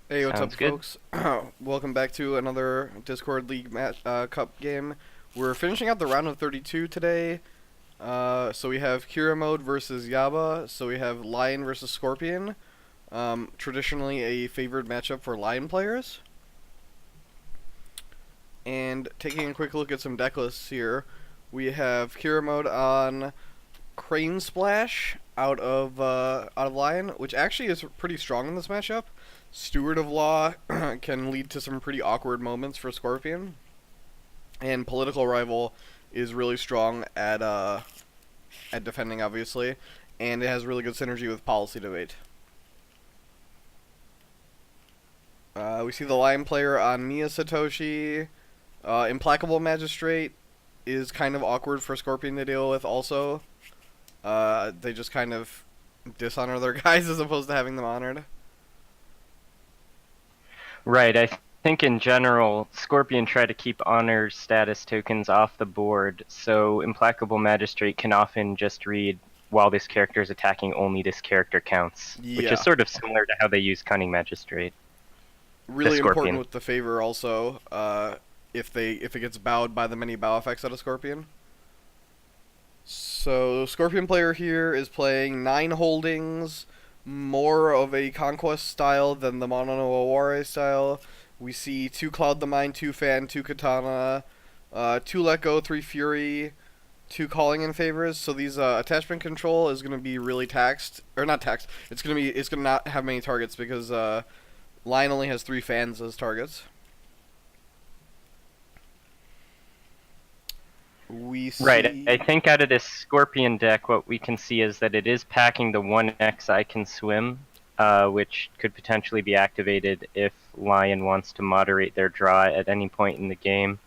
Hey, what's up, Sounds good. folks? Welcome back to another Discord League Cup game. We're finishing out the round of 32 today. So we have Kiramode versus Yaba. So we have Lion versus Scorpion. Traditionally a favored matchup for Lion players. And taking a quick look at some deck lists here, we have Kiramode on Crane Splash out of Lion, which actually is pretty strong in this matchup. Steward of Law can lead to some pretty awkward moments for Scorpion, and Political Rival is really strong at defending, obviously, and it has really good synergy with Policy Debate. We see the Lion player on Mia Satoshi. Implacable Magistrate is kind of awkward for Scorpion to deal with. Also, they just kind of dishonor their guys as opposed to having them honored. Right, think in general, Scorpion try to keep honor status tokens off the board, so Implacable Magistrate can often just read, while this character is attacking, only this character counts, which is Yeah, sort of similar to how they use Cunning Magistrate, the really important Scorpion. with the favor also. If it gets bowed by the many bow effects out of Scorpion. So Scorpion player here is playing 9 holdings, more of a conquest style than the Mono no Aware style. We see 2 Cloud the Mind, 2 Fan, 2 Katana, 2 Let Go, 3 Fury, 2 Calling in favors. So these attachment control is gonna be really taxed, or not taxed. It's gonna not have many targets because Lion only has 3 fans as targets. We Right, I see. think out of this Scorpion deck, what we can see is that it is packing the 1x I Can Swim, which could potentially be activated if Lion wants to moderate their draw at any point in the game.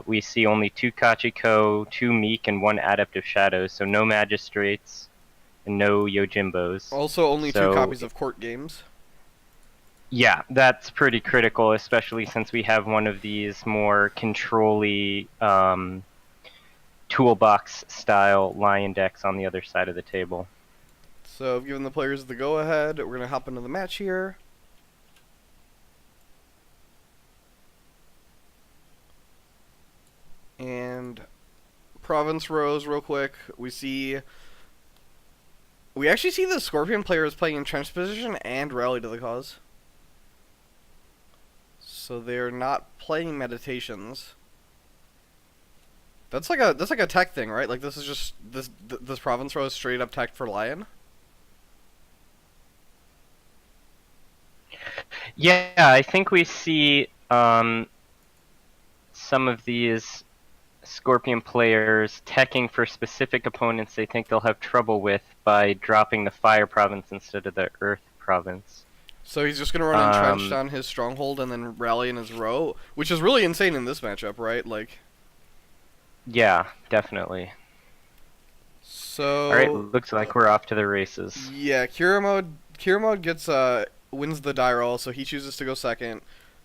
We see only 2 Kachiko, 2 Meek, and 1 Adeptive Shadows, so no Magistrates and no Yojimbos. Also, only two So, copies of Court Games. yeah, that's pretty critical, especially since we have one of these more control-y toolbox-style Lion decks on the other side of the table. So, I've given the players the go ahead. We're going to hop into the match here. And Province Rose, real quick. We actually see the Scorpion players playing entrenched position and rally to the cause. So they're not playing meditations. That's like a tech thing, right? Like this is just this Province Rose straight up tech for Lion. Yeah, I think we see some of these Scorpion players teching for specific opponents they think they'll have trouble with by dropping the Fire Province instead of the Earth Province. So he's just gonna run entrenched Um, on his stronghold and then rally in his row, which is really insane in this matchup, right? Like, yeah, definitely. Alright, so looks like we're off to the races. yeah, Kiramode gets wins the die roll, so he chooses to go second.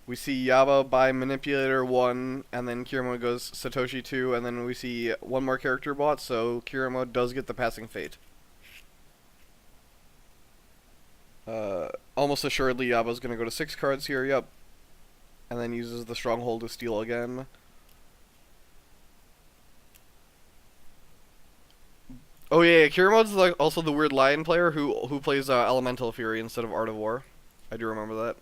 We see Yaba by Manipulator 1, and then Kiramode goes Satoshi 2, and then we see one more character bought, so Kiramode does get the passing fate. Almost assuredly Yaba's gonna go to 6 cards here, yep. And then uses the stronghold to steal again. Oh yeah, Kiramode's like also the weird lion player who plays Elemental Fury instead of Art of War. I do remember that.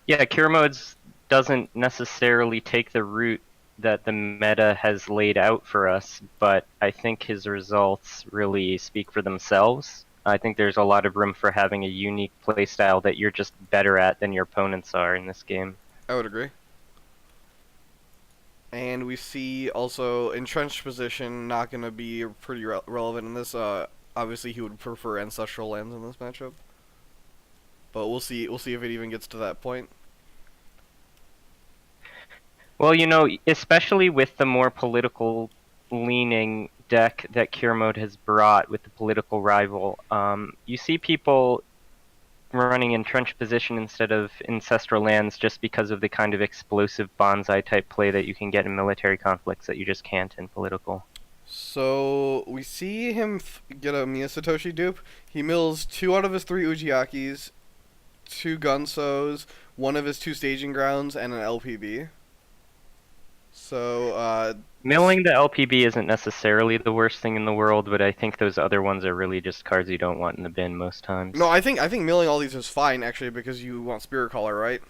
Yeah, Kiramodes doesn't necessarily take the route that the meta has laid out for us, but I think his results really speak for themselves. I think there's a lot of room for having a unique playstyle that you're just better at than your opponents are in this game. I would agree. And we see also entrenched position not gonna be pretty relevant in this. Obviously he would prefer ancestral lands in this matchup, but we'll see. We'll see if it even gets to that point. Well, you know, especially with the more political leaning deck that Kiramode has brought with the political rival, you see people running entrenched position instead of ancestral lands just because of the kind of explosive bonsai type play that you can get in military conflicts that you just can't in political. So we see him get a Mia Satoshi dupe. He mills 2 out of his 3 Ujiakis, 2 Gunsos, one of his 2 staging grounds, and an LPB. So, Milling the LPB isn't necessarily the worst thing in the world, but I think those other ones are really just cards you don't want in the bin most times. no, I think milling all these is fine actually because you want Spirit Caller, right?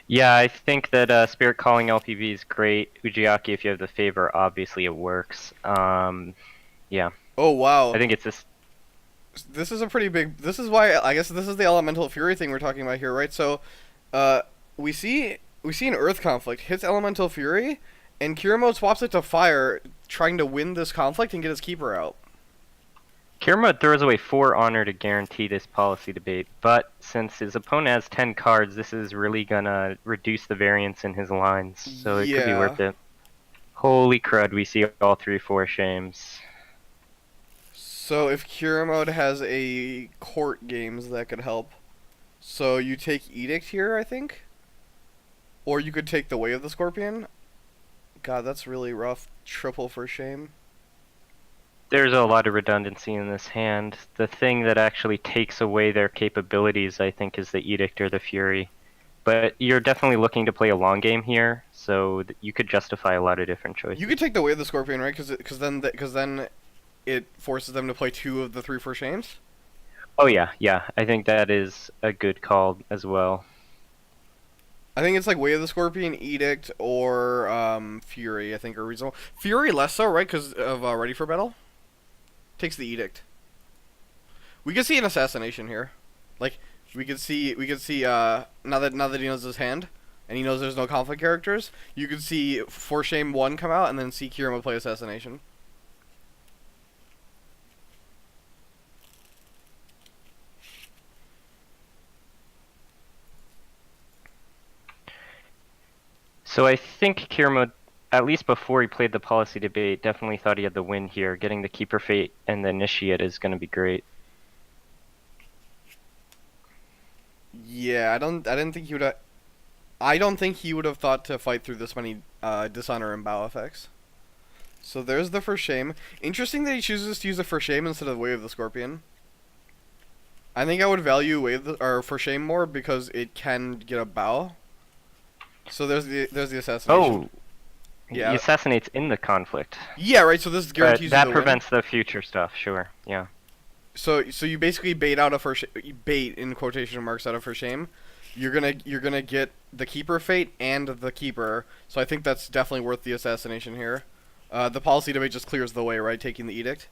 Yeah, I think that Spirit Calling LPB is great. Ujiaki, if you have the favor, obviously it works. Yeah, Oh wow, I think it's this. this is a pretty big. This is why I guess this is the Elemental Fury thing we're talking about here, right? So, uh, we see an Earth conflict hits Elemental Fury, and Kiramode swaps it to Fire, trying to win this conflict and get his keeper out. Kiramode throws away 4 honor to guarantee this policy debate, but since his opponent has 10 cards, this is really gonna reduce the variance in his lines, so it could be Yeah. worth it. Holy crud, we see all 3-4 shames. So if Kiramode has a court games that could help. So you take Edict here, I think? Or you could take the Way of the Scorpion. God, that's really rough. Triple for shame. There's a lot of redundancy in this hand. The thing that actually takes away their capabilities, I think, is the Edict or the Fury. But you're definitely looking to play a long game here, so you could justify a lot of different choices. You could take the Way of the Scorpion, right? Because then it forces them to play 2 of the 3 for shames. Oh yeah, I think that is a good call as well. I think it's like Way of the Scorpion, Edict, or Fury. I think are reasonable. Fury less so, right? Because of Ready for Battle. Takes the Edict. We could see an assassination here. Like we could see now that he knows his hand and he knows there's no conflict characters, you could see For Shame 1 come out and then see Kirama play assassination. So I think Kiramode, at least before he played the policy debate, definitely thought he had the win here. Getting the Keeper Fate and the Initiate is going to be great. Yeah, I didn't think he would. I don't think he would have thought to fight through this many dishonor and bow effects. So there's the For Shame. Interesting that he chooses to use the For Shame instead of Way of the Scorpion. I think I would value Way of the, or For Shame more because it can get a bow. So there's the assassination. Oh, Yeah. he assassinates in the conflict. Yeah, right. So this But guarantees that you the prevents the future stuff, sure, yeah. win. So you basically bait out a bait in quotation marks out of For Shame. You're gonna get the Keeper Fate and the Keeper. So I think that's definitely worth the assassination here. The policy debate just clears the way, right? Taking the Edict.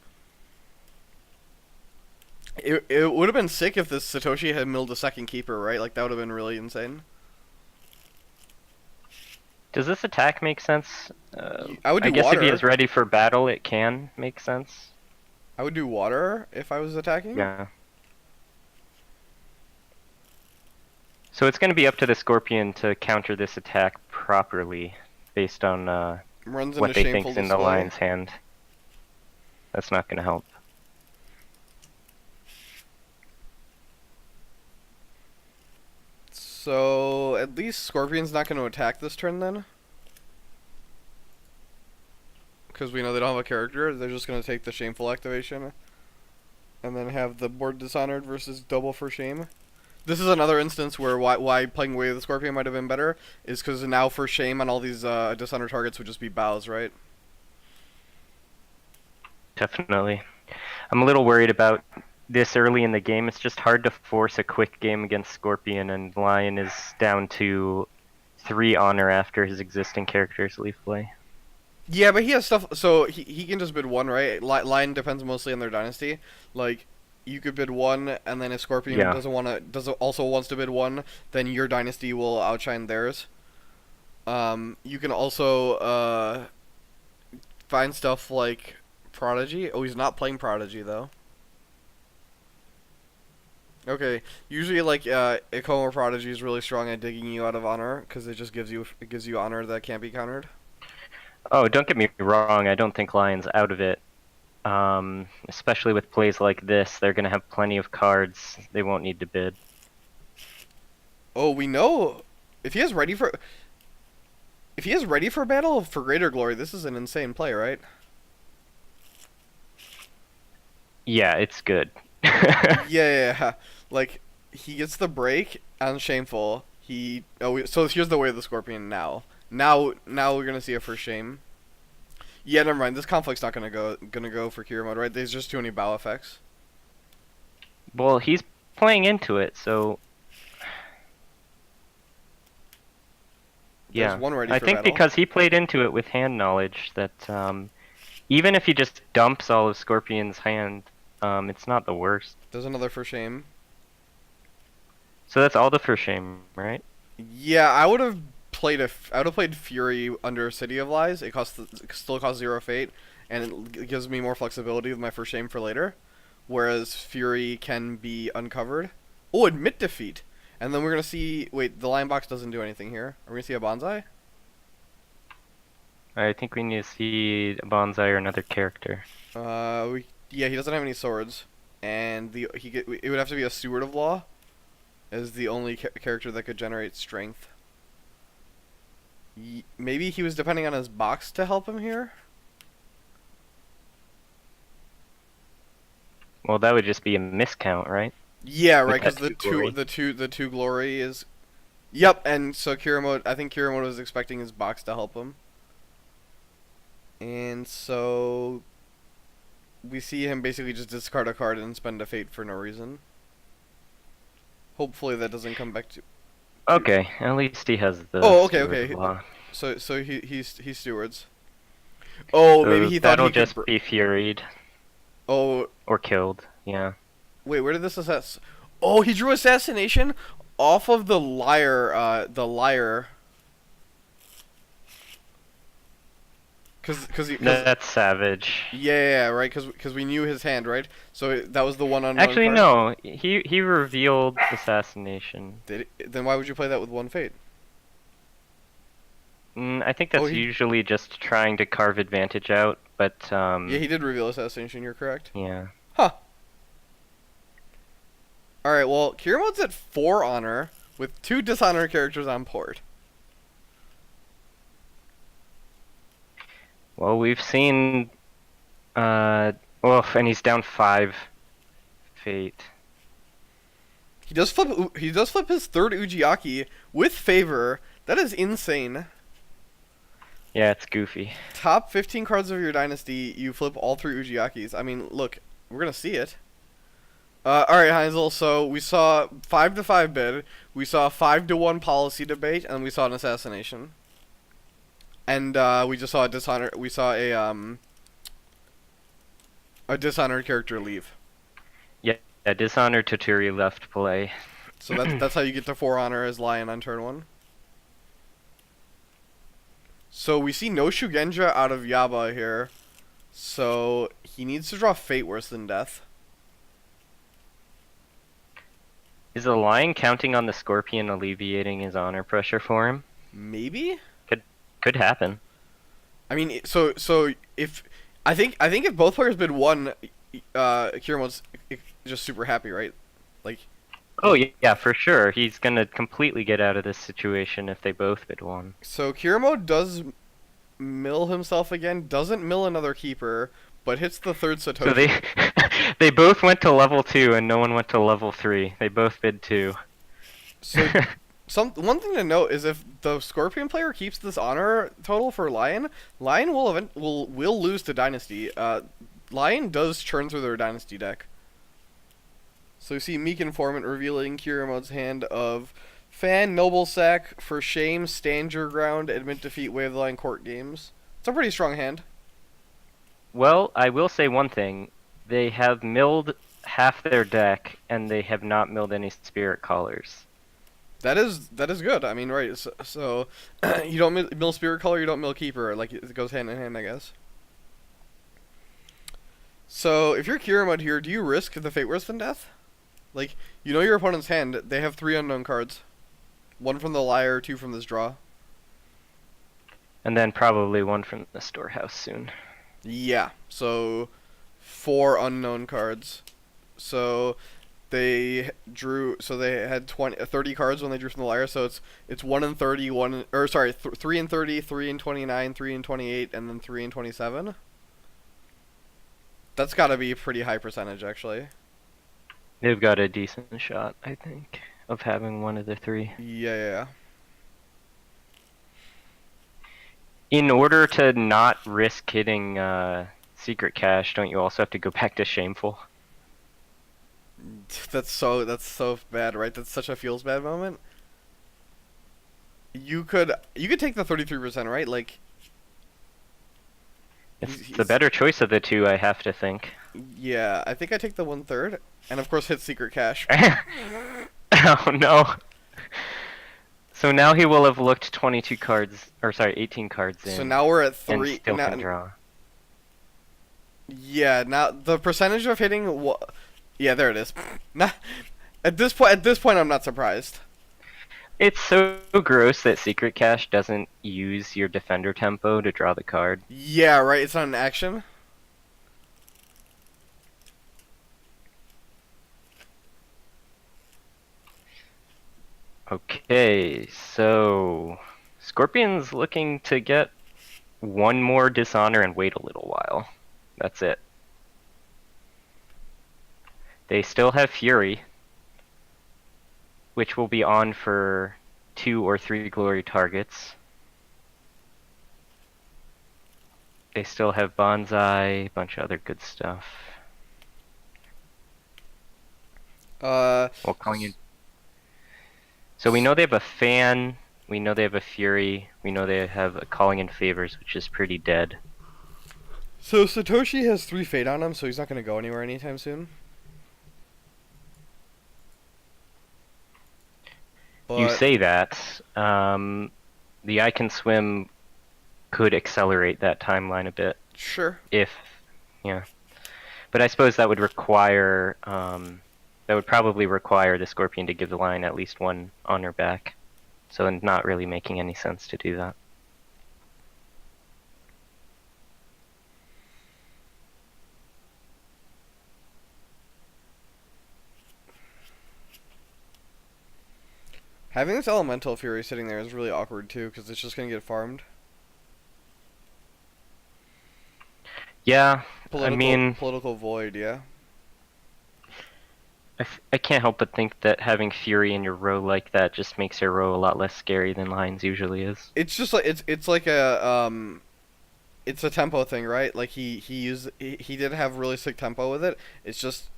It would have been sick if this Satoshi had milled a second Keeper, right? Like that would have been really insane. Does this attack make sense? I would do I guess water. if he is ready for battle, it can make sense. I would do water if I was attacking. Yeah. So it's going to be up to the Scorpion to counter this attack properly, based on Runs into what they shameful think's in the display. lion's hand. That's not going to help. So at least Scorpion's not going to attack this turn then. Because we know they don't have a character, they're just going to take the shameful activation. And then have the board dishonored versus double For Shame. This is another instance where why playing Way of the Scorpion might have been better, is because now For Shame on all these dishonored targets would just be bows, right? Definitely. I'm a little worried about this early in the game. It's just hard to force a quick game against Scorpion, and Lion is down to 3 honor after his existing characters leave play. Yeah, but he has stuff, so he can just bid 1, right? Lion depends mostly on their dynasty. Like, you could bid 1, and then if Scorpion Yeah. also wants to bid 1, then your dynasty will outshine theirs. You can also find stuff like Prodigy. Oh, he's not playing Prodigy though. Okay, usually like Ikoma Prodigy is really strong at digging you out of honor because it gives you honor that can't be countered. Oh, don't get me wrong, I don't think Lion's out of it. Especially with plays like this, they're going to have plenty of cards. They won't need to bid. Oh, we know if he is ready for battle for Greater Glory, this is an insane play, right? Yeah, it's good. Yeah, like he gets the break on Shameful. So here's the way of the Scorpion now. Now we're gonna see it for Shame. Yeah, never mind. This conflict's not gonna go for Kiramode, right? There's just too many bow effects. Well, he's playing into it, so There's yeah. one ready I for think battle. because he played into it with hand knowledge that even if he just dumps all of Scorpion's hand, it's not the worst. There's another for Shame. So that's all the first shame, right? Yeah, I would have played Fury under City of Lies. It still costs 0 fate, and it gives me more flexibility with my first shame for later. Whereas Fury can be uncovered. Oh, admit defeat, and then we're gonna see. Wait, the Lion Box doesn't do anything here. Are we gonna see a Bonsai? I think we need to see a bonsai or another character. Yeah, he doesn't have any swords, and it would have to be a Steward of Law, as the only character that could generate strength. Maybe he was depending on his box to help him here. Well, that would just be a miscount, right? Yeah, right. With Because that two glory. the two glory is. Yep, and so I think Kiramode was expecting his box to help him, and so we see him basically just discard a card and spend a fate for no reason. Hopefully that doesn't come back to. Okay, at least he has the. Oh, okay, Steward okay. of Law. So he stewards. Oh, So maybe he thought that'll he could. just be furied Oh, or killed. Yeah. wait, where did this assess? Oh, he drew assassination off of the liar. The liar. Cause That's savage. yeah, right. Cause we knew his hand, right? So that was the one unknown Actually, card. no. He revealed assassination. Then why would you play that with one fate? I think that's Oh, he- usually just trying to carve advantage out, but Yeah, he did reveal assassination. You're correct. yeah. Huh. All right. Well, Kiramode's at 4 honor with 2 dishonor characters on port. Well, we've seen, and he's down 5 fate. He does flip. He does flip his 3rd Ujiaki with favor. That is insane. Yeah, it's goofy. Top 15 cards of your dynasty, you flip all 3 Ujiakis. I mean, look, we're gonna see it. Alright, Heinzel, so we saw 5-5 bid, we saw a 5-1 policy debate, and we saw an assassination. And, we just saw a dishonored character leave. Yeah, Dishonored Toturi left play. So that's how you get to 4 honor as Lion on turn 1. So we see no Shugenja out of Yaba here. So he needs to draw Fate Worse Than Death. Is the Lion counting on the Scorpion alleviating his honor pressure for him? Maybe? Could happen. I mean, so if I think if both players bid 1, Kiramode's just super happy, right? Like. Oh yeah, for sure. He's gonna completely get out of this situation if they both bid 1. So Kiramode does mill himself again, doesn't mill another keeper, but hits the 3rd Satoshi. So they they both went to level 2 and no one went to level 3. They both bid 2. So one thing to note is if the Scorpion player keeps this honor total for Lion, Lion will lose to Dynasty. Lion does churn through their Dynasty deck. So you see Meek Informant revealing Kiramode's hand of Fan, Noble Sack, For Shame, Stand Your Ground, Admit Defeat, Way of the Lion, Court Games. It's a pretty strong hand. Well, I will say one thing. They have milled half their deck, and they have not milled any Spirit Callers. That is good. I mean, right, so you don't mill Spirit Caller, you don't mill Keeper. Like, it goes hand in hand, I guess. So, if you're Kiramode here, do you risk the Fate Worse Than Death? Like, you know your opponent's hand, they have 3 unknown cards. 1 from the Liar, 2 from this draw. And then probably 1 from the storehouse soon. Yeah, so 4 unknown cards. So they had 30 cards when they drew from the Liar, so it's 1 in 30, 3 in 30, 3 in 29, 3 in 28, and then 3 in 27. That's got to be a pretty high percentage, actually. They've got a decent shot, I think, of having one of the three. Yeah, yeah. In order to not risk hitting Secret Cache, don't you also have to go back to Shameful? That's so bad, right? That's such a feels bad moment. You could take the 33%, right? Like It's the he's better choice of the two, I have to think. yeah. I think I take the 1/3, and of course hit secret cache. Oh no. So now he will have looked 22 cards, or sorry, 18 cards So in, now we're at and three. still Now, can draw. yeah. Now the percentage of hitting. Yeah, there it is. Not, at this point, I'm not surprised. It's so gross that Secret Cache doesn't use your defender tempo to draw the card. Yeah, right. It's not an action. Okay, so Scorpion's looking to get one more dishonor and wait a little while. That's it. They still have Fury, which will be on for 2 or 3 glory targets. They still have Bonsai, a bunch of other good stuff. Uh, Well, calling in. So we know they have a Fan, we know they have a Fury, we know they have a Calling in Favors, which is pretty dead. so Satoshi has 3 fate on him, so he's not gonna go anywhere anytime soon. You But say that. The I Can Swim could accelerate that timeline a bit sure. if, yeah. But I suppose that would require, that would probably require the Scorpion to give the Lion at least one honor back. So not really making any sense to do that. Having this elemental fury sitting there is really awkward too, because it's just gonna get farmed. Yeah, Political, I mean, political void, yeah. I can't help but think that having Fury in your row like that just makes your row a lot less scary than Lions usually is. It's just like it's like it's a tempo thing, right? Like he did have really sick tempo with it. It's just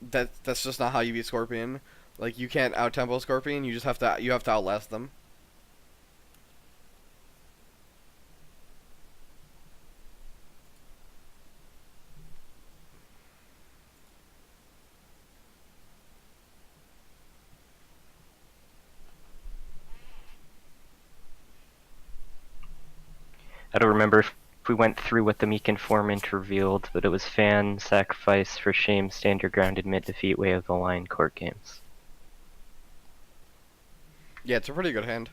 that's just not how you beat Scorpion. Like you can't out tempo Scorpion. You have to outlast them. I don't remember if we went through what the Meek Informant revealed, but it was Fan, Sacrifice, For Shame, Stand Your Ground, Admit Defeat, Way of the Lion, Court Games. Yeah, it's a pretty good hand.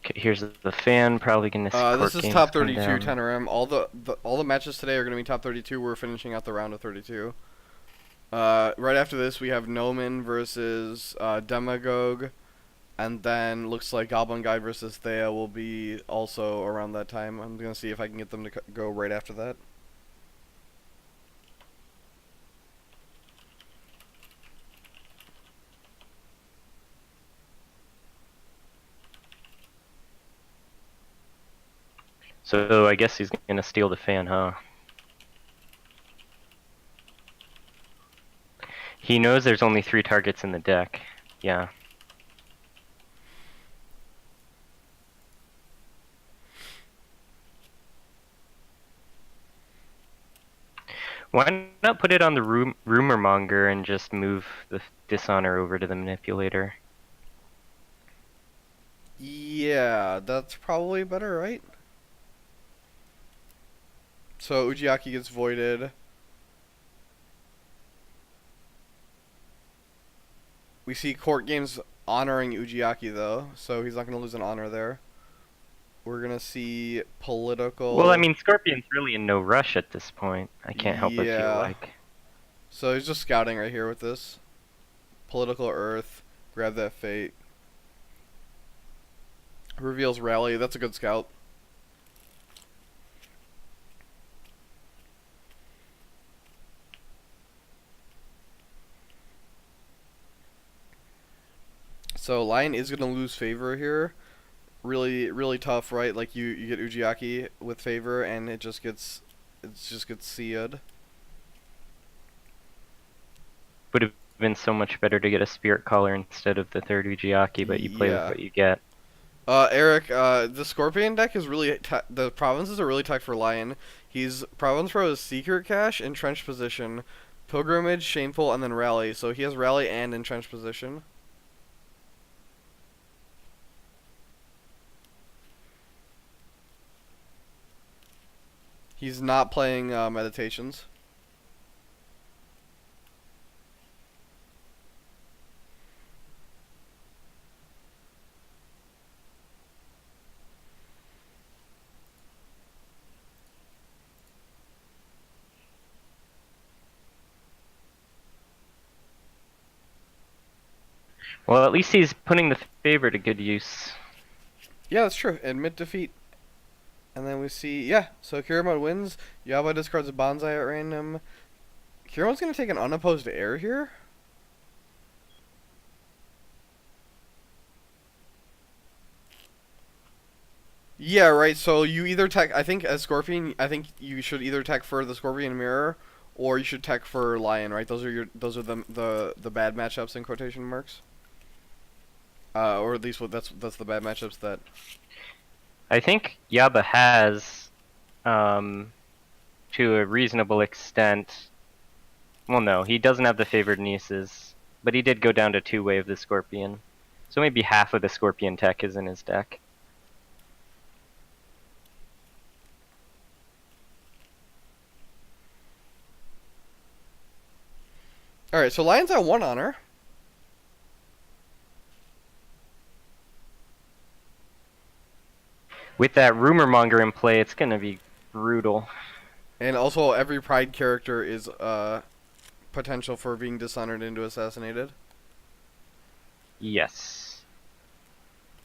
Okay, here's the Fan, probably gonna see Court This is Games top come 32 down. Tenorem. All the matches today are gonna be top 32. We're finishing out the round of 32. Right after this, we have Noman versus Demagogue, and then looks like Goblin Guy versus Thea will be also around that time. I'm gonna see if I can get them to go right after that. So I guess he's gonna steal the Fan, huh? He knows there's only 3 targets in the deck. Yeah. Why not put it on the rumor monger and just move the dishonor over to the manipulator? Yeah, that's probably better, right? So Ujiaki gets voided. We see Court Games honoring Ujiaki though, so he's not gonna lose an honor there. We're gonna see political. Well, I mean, Scorpion's really in no rush at this point. I can't help but feel Yeah. like. So he's just scouting right here with this. Political Earth. Grab that fate. Reveals Rally. That's a good scout. So Lion is gonna lose favor here. Really, really tough, right? Like you get Ujiaki with favor, and it just gets seared. Would have been so much better to get a Spirit Caller instead of the third Ujiaki, but you play with Yeah. what you get. Eric, the Scorpion deck is really the provinces are really tight for Lion. He's Province Pro is Secret Cache, Entrenched Position, Pilgrimage, Shameful, and then Rally. So he has Rally and Entrenched Position. He's not playing Meditations. Well, at least he's putting the favor to good use. Yeah, that's true. Admit defeat. And then we see, yeah, so Kiramode wins. Yaba discards a Bonsai at random. Kiramode's going to take an unopposed air here. Yeah, right, so you either tech, I think as Scorpion, I think you should either tech for the Scorpion Mirror, or you should tech for Lion, right? Those are the bad matchups in quotation marks. Or at least that's the bad matchups that. I think Yaba has, to a reasonable extent. Well, no, he doesn't have the favored nieces, but he did go down to two-way of the Scorpion. So maybe half of the Scorpion tech is in his deck. Alright, so Lion's at 1 honor. With that rumor monger in play, it's gonna be brutal. And also, every Pride character is potential for being dishonored into assassinated. Yes.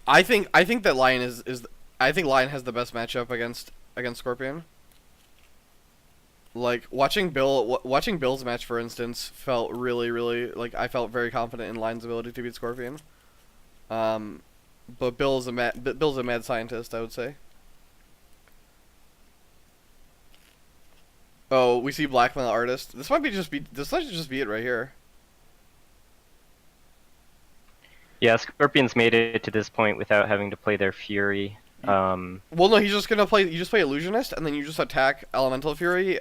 I think that Lion is I think Lion has the best matchup against Scorpion. Like watching Bill's match, for instance, felt really like I felt very confident in Lion's ability to beat Scorpion. But Bill's a mad scientist, I would say. Oh, we see Blackmail Artist. This might just be it right here. Yeah, Scorpions made it to this point without having to play their Fury. Well, no, he's just gonna play. You just play Illusionist, and then you just attack Elemental Fury,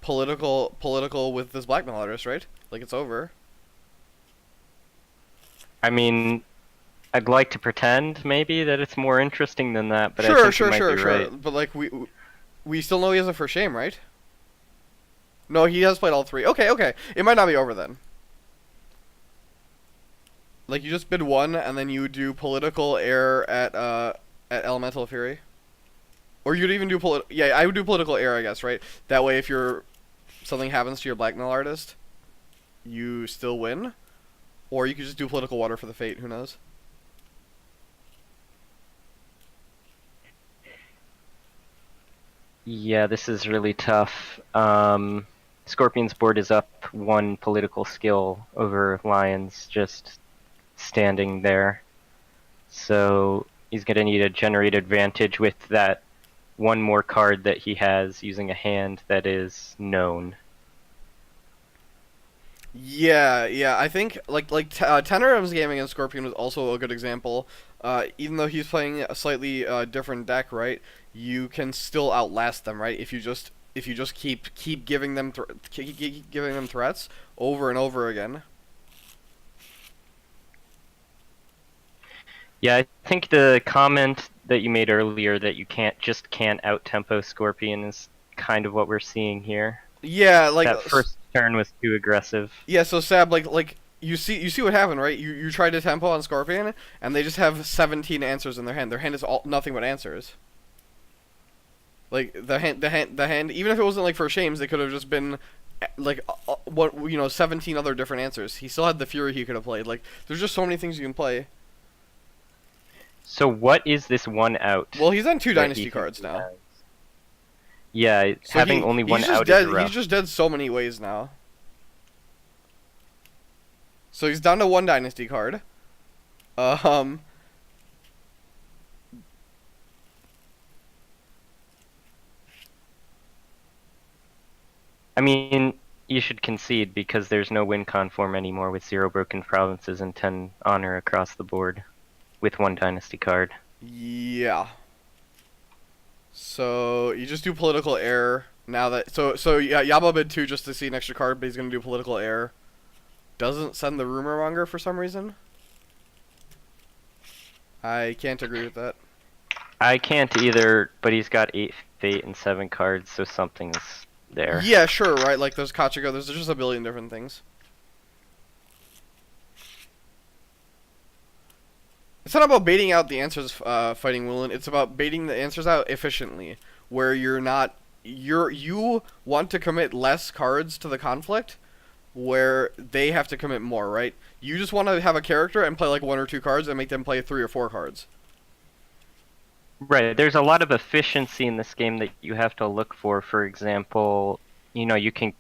political with this Blackmail Artist, right? Like it's over. I mean, I'd like to pretend maybe that it's more interesting than that, but I think you might be right. But like we still know he has a first shame, right? No, he has played all three. Okay. It might not be over then. Like you just bid one, and then you do political air at Elemental Fury, or you'd even do Yeah, I would do political air, I guess, right? That way, if something happens to your Blackmail Artist, you still win, or you could just do political water for the fate. Who knows? Yeah, this is really tough. Scorpion's board is up one political skill over Lion's, just standing there. So he's going to need a generate advantage with that one more card that he has using a hand that is known. Yeah. I think Tenorum's game against Scorpion was also a good example. Even though he's playing a slightly different deck, right? You can still outlast them, right? If you just keep giving them giving them threats over and over again. Yeah, I think the comment that you made earlier that you can't out-tempo Scorpion is kind of what we're seeing here. Yeah, like that first turn was too aggressive. Yeah, so Sab, like you see what happened, right? You try to tempo on Scorpion, and they just have 17 answers in their hand. Their hand is all nothing but answers. Like the hand. Even if it wasn't like for shames, they could have just been like what 17 other different answers. He still had the Fury he could have played. Like there's just so many things you can play. So what is this one out Well, he's on two that he dynasty thinks cards he now. has? Yeah, So having only one he's just out dead. is rough. He's just dead so many ways now. So he's down to one dynasty card. Um, I mean, you should concede because there's no win con form anymore with 0 broken provinces and 10 honor across the board with one dynasty card. yeah. So you just do political error now that yeah, Yaba bid 2 just to see an extra card, but he's gonna do political error. Doesn't send the rumor monger for some reason. I can't agree with that. I can't either, but he's got 8 fate and 7 cards, so something's there. Yeah, sure, right? Like there's Kachiko, there's just a billion different things. It's not about baiting out the answers, fighting Woolen. It's about baiting the answers out efficiently, where you want to commit less cards to the conflict, where they have to commit more, right? You just want to have a character and play like 1 or 2 cards and make them play 3 or 4 cards. Right, there's a lot of efficiency in this game that you have to look for. For example, you can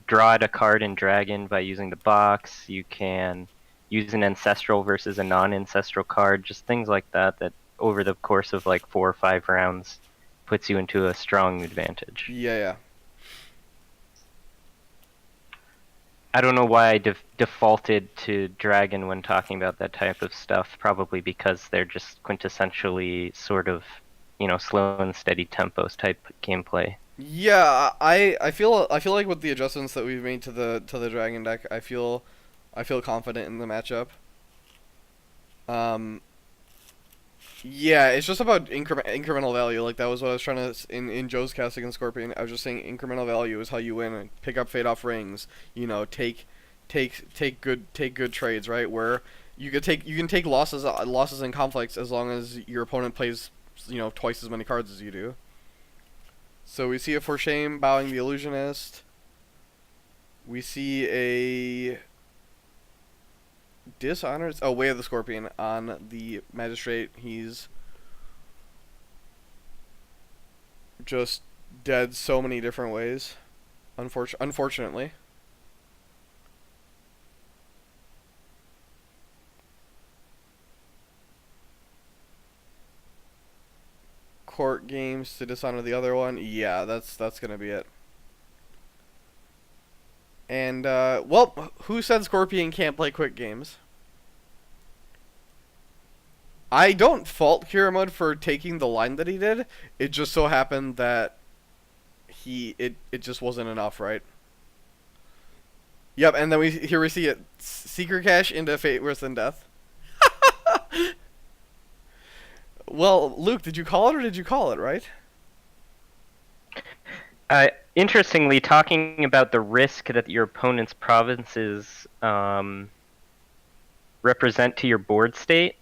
draw out a card in Dragon by using the box. You can use an ancestral versus a non-ancestral card, just things like that over the course of like 4 or 5 rounds puts you into a strong advantage. Yeah. I don't know why I defaulted to Dragon when talking about that type of stuff, probably because they're just quintessentially sort of, slow and steady tempos type gameplay. Yeah, I feel like with the adjustments that we've made to the Dragon deck, I feel confident in the matchup. Yeah, it's just about incremental value. Like that was what I was trying to in Joe's cast against Scorpion. I was just saying incremental value is how you win. And pick up fade off rings. Take good trades, right? Where you can take losses in conflicts as long as your opponent plays twice as many cards as you do. So we see a For Shame bowing the Illusionist. We see a Dishonored. Oh, Way of the Scorpion on the Magistrate. He's just dead so many different ways. Unfortunately. Court games to dishonor the other one. Yeah, that's gonna be it. And well, who said Scorpion can't play quick games? I don't fault Kiramode for taking the line that he did. It just so happened that it just wasn't enough, right? Yep, and then here we see it. Secret Cache into Fate Worse Than Death. Well, Luke, did you call it or did you call it, right? Interestingly, talking about the risk that your opponent's provinces represent to your board state,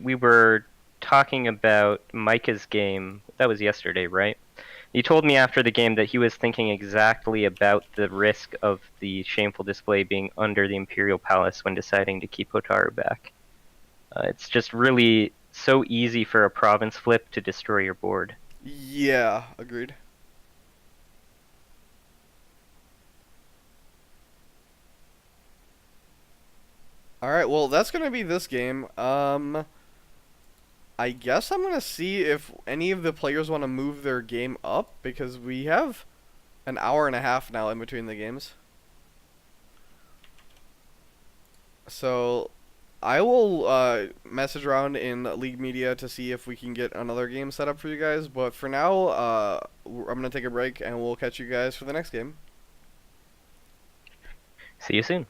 we were talking about Micah's game. That was yesterday, right? He told me after the game that he was thinking exactly about the risk of the Shameful Display being under the Imperial Palace when deciding to keep Hotaru back. It's just really so easy for a province flip to destroy your board. Yeah, agreed. Alright, well, that's gonna be this game. I guess I'm gonna see if any of the players want to move their game up, because we have an hour and a half now in between the games. So, I will message around in League Media to see if we can get another game set up for you guys, but for now, I'm gonna take a break, and we'll catch you guys for the next game. See you soon.